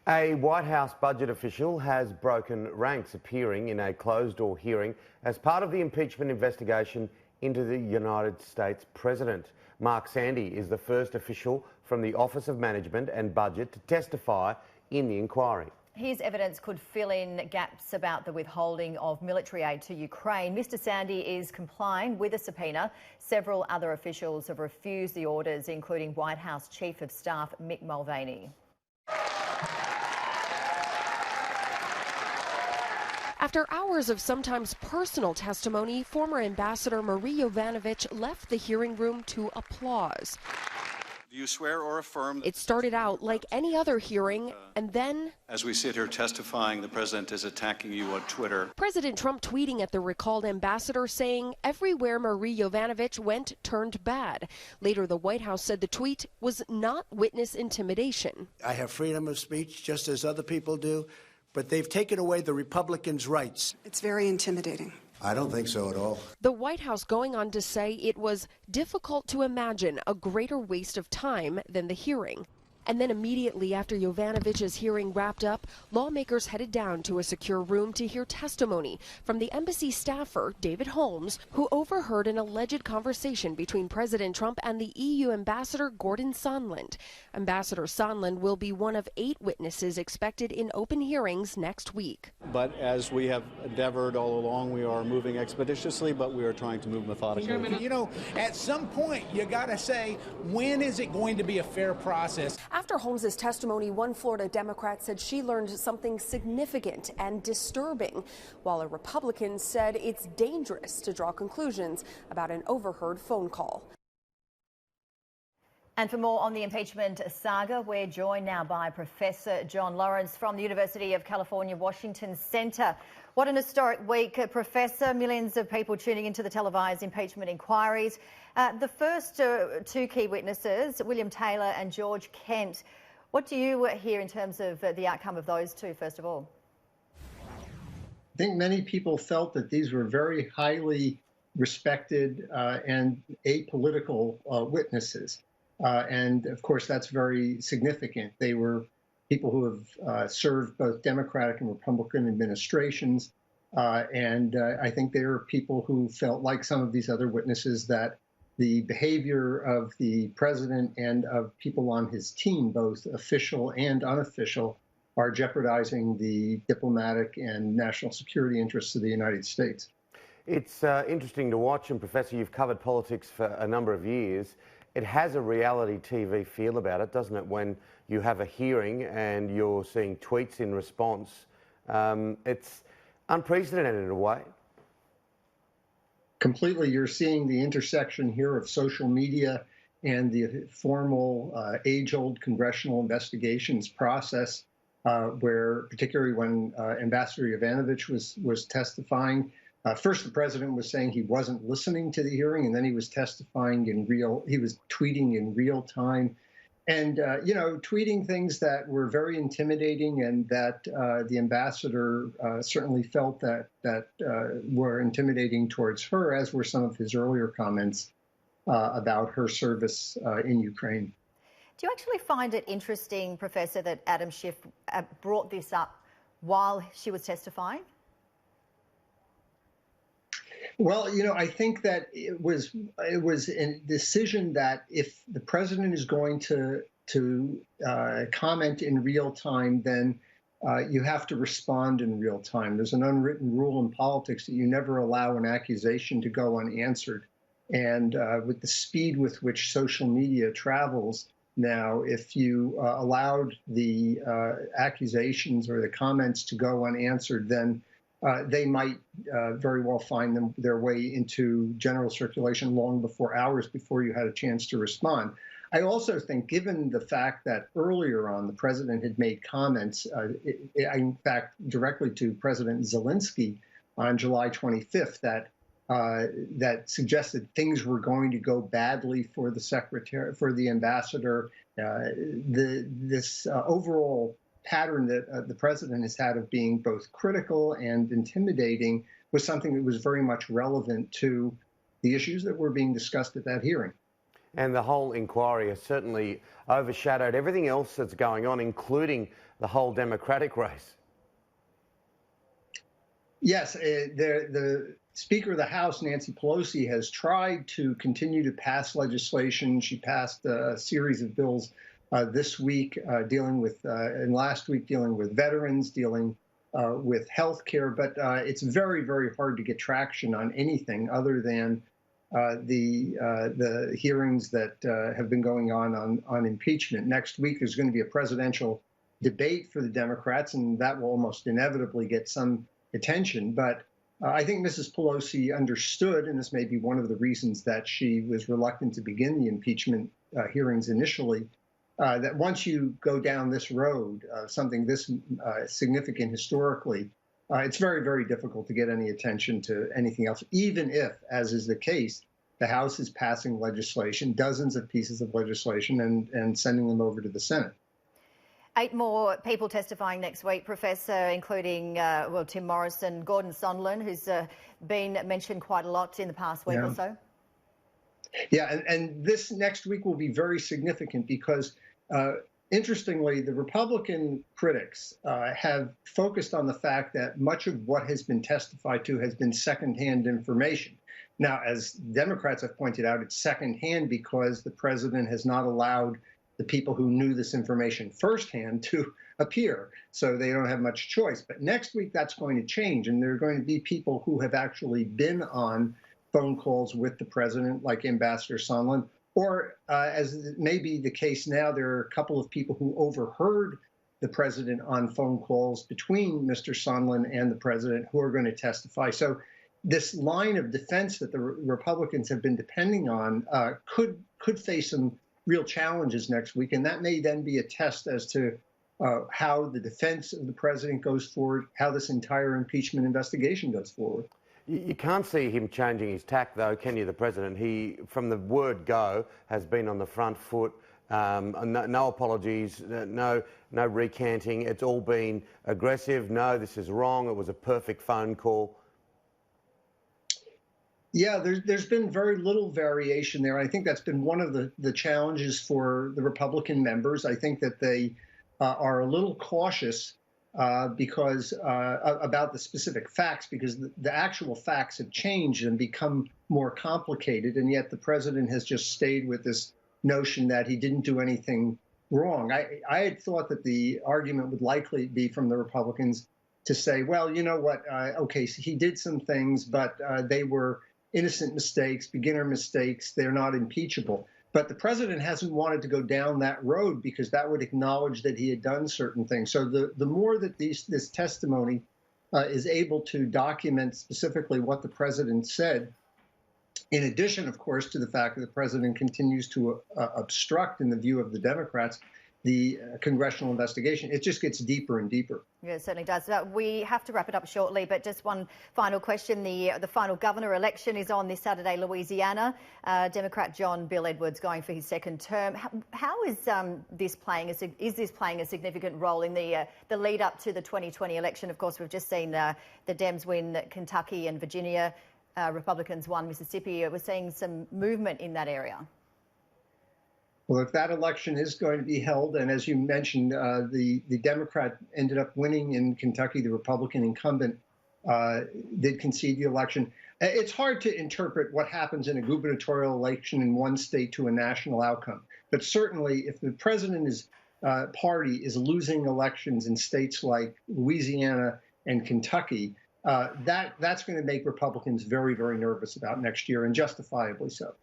A White House budget official has broken ranks, appearing in a closed-door hearing as part of the impeachment investigation into the United States president. Mark Sandy is the first official from the Office of Management and Budget to testify in the inquiry. His evidence could fill in gaps about the withholding of military aid to Ukraine. Mr Sandy is complying with a subpoena. Several other officials have refused the orders, including White House Chief of Staff Mick Mulvaney. After hours of sometimes personal testimony, former Ambassador Marie Yovanovitch left the hearing room to applause. Do you swear or affirm? It started out like any other hearing, and then, as we sit here testifying, the president is attacking you on Twitter. President Trump tweeting at the recalled ambassador saying everywhere Marie Yovanovitch went turned bad. Later, the White House said the tweet was not witness intimidation. I have freedom of speech just as other people do, but they've taken away the Republicans' rights. It's very intimidating. I don't think so at all. The White House going on to say it was difficult to imagine a greater waste of time than the hearing. And then immediately after Yovanovitch's hearing wrapped up, lawmakers headed down to a secure room to hear testimony from the embassy staffer, David Holmes, who overheard an alleged conversation between President Trump and the EU ambassador, Gordon Sondland. Ambassador Sondland will be one of 8 witnesses expected in open hearings next week. But as we have endeavored all along, we are moving expeditiously, but we are trying to move methodically. You know, at some point, you got to say, when is it going to be a fair process? After Holmes' testimony, one Florida Democrat said she learned something significant and disturbing, while a Republican said it's dangerous to draw conclusions about an overheard phone call. And for more on the impeachment saga, we're joined now by Professor John Lawrence from the University of California, Washington Centre. What an historic week, Professor. Millions of people tuning into the televised impeachment inquiries. The first 2 key witnesses, William Taylor and George Kent. What do you hear in terms of the outcome of those 2, first of all? I think many people felt that these were very highly respected and apolitical witnesses. And of course, that's very significant. They were people who have served both Democratic and Republican administrations. And I think they were people who felt, like some of these other witnesses, that the behavior of the president and of people on his team, both official and unofficial, are jeopardizing the diplomatic and national security interests of the United States. It's interesting to watch, and Professor, you've covered politics for a number of years. It has a reality TV feel about it, doesn't it, when you have a hearing and you're seeing tweets in response? It's unprecedented in a way. Completely. You're seeing the intersection here of social media and the formal age-old congressional investigations process, where particularly when Ambassador Yovanovitch was testifying, first the president was saying he wasn't listening to the hearing, and then he was testifying he was tweeting in real time. And, you know, tweeting things that were very intimidating and that the ambassador certainly felt that were intimidating towards her, as were some of his earlier comments about her service in Ukraine. Do you actually find it interesting, Professor, that Adam Schiff brought this up while she was testifying? Well, you know, I think that it was a decision that if the president is going to comment in real time, then you have to respond in real time. There's an unwritten rule in politics that you never allow an accusation to go unanswered. And with the speed with which social media travels now, if you allowed the accusations or the comments to go unanswered, then they might very well find their way into general circulation hours before you had a chance to respond. I also think, given the fact that earlier on the president had made comments, in fact, directly to President Zelensky on July 25th, that suggested things were going to go badly for the ambassador. This overall pattern that the president has had of being both critical and intimidating was something that was very much relevant to the issues that were being discussed at that hearing. And the whole inquiry has certainly overshadowed everything else that's going on, including the whole Democratic race. Yes, the Speaker of the House, Nancy Pelosi, has tried to continue to pass legislation. She passed a series of bills this week dealing with, and last week dealing with veterans, dealing with health care. But it's very, very hard to get traction on anything other than the hearings that have been going on impeachment. Next week, there's going to be a presidential debate for the Democrats, and that will almost inevitably get some attention. But I think Mrs. Pelosi understood, and this may be one of the reasons that she was reluctant to begin the impeachment hearings initially, that once you go down this road, something this significant historically, it's very, very difficult to get any attention to anything else, even if, as is the case, the House is passing legislation, dozens of pieces of legislation, and sending them over to the Senate. 8 more people testifying next week, Professor, including, Tim Morrison, Gordon Sondland, who's been mentioned quite a lot in the past week or so. Yeah, and this next week will be very significant because, interestingly, the Republican critics have focused on the fact that much of what has been testified to has been secondhand information. Now, as Democrats have pointed out, it's secondhand because the president has not allowed the people who knew this information firsthand to appear, so they don't have much choice. But next week, that's going to change, and there are going to be people who have actually been on phone calls with the president, like Ambassador Sondland, or as may be the case now, there are a couple of people who overheard the president on phone calls between Mr. Sondland and the president who are going to testify. So this line of defense that the Republicans have been depending on could face some real challenges next week, and that may then be a test as to how the defense of the president goes forward, how this entire impeachment investigation goes forward. You can't see him changing his tack, though, can you, the president? He, from the word go, has been on the front foot. No apologies, no recanting. It's all been aggressive. No, this is wrong. It was a perfect phone call. Yeah, there's been very little variation there. I think that's been one of the challenges for the Republican members. I think that they are a little cautious because about the specific facts, because the actual facts have changed and become more complicated, and yet the president has just stayed with this notion that he didn't do anything wrong. I had thought that the argument would likely be from the Republicans to say, well, you know what, okay, so he did some things, but they were innocent mistakes, beginner mistakes, they're not impeachable. But the president hasn't wanted to go down that road because that would acknowledge that he had done certain things. So the more that this testimony is able to document specifically what the president said, in addition, of course, to the fact that the president continues to obstruct, in the view of the Democrats, the congressional investigation, it just gets deeper and deeper. Yeah, it certainly does. We have to wrap it up shortly, but just one final question. The final governor election is on this Saturday, Louisiana. Democrat John Bill Edwards going for his second term. How is this playing a significant role in the lead up to the 2020 election? Of course, we've just seen the Dems win Kentucky and Virginia. Republicans won Mississippi. We're seeing some movement in that area. Well, if that election is going to be held, and as you mentioned, the Democrat ended up winning in Kentucky, the Republican incumbent did concede the election. It's hard to interpret what happens in a gubernatorial election in one state to a national outcome. But certainly, if the president's party is losing elections in states like Louisiana and Kentucky, that's going to make Republicans very, very nervous about next year, and justifiably so.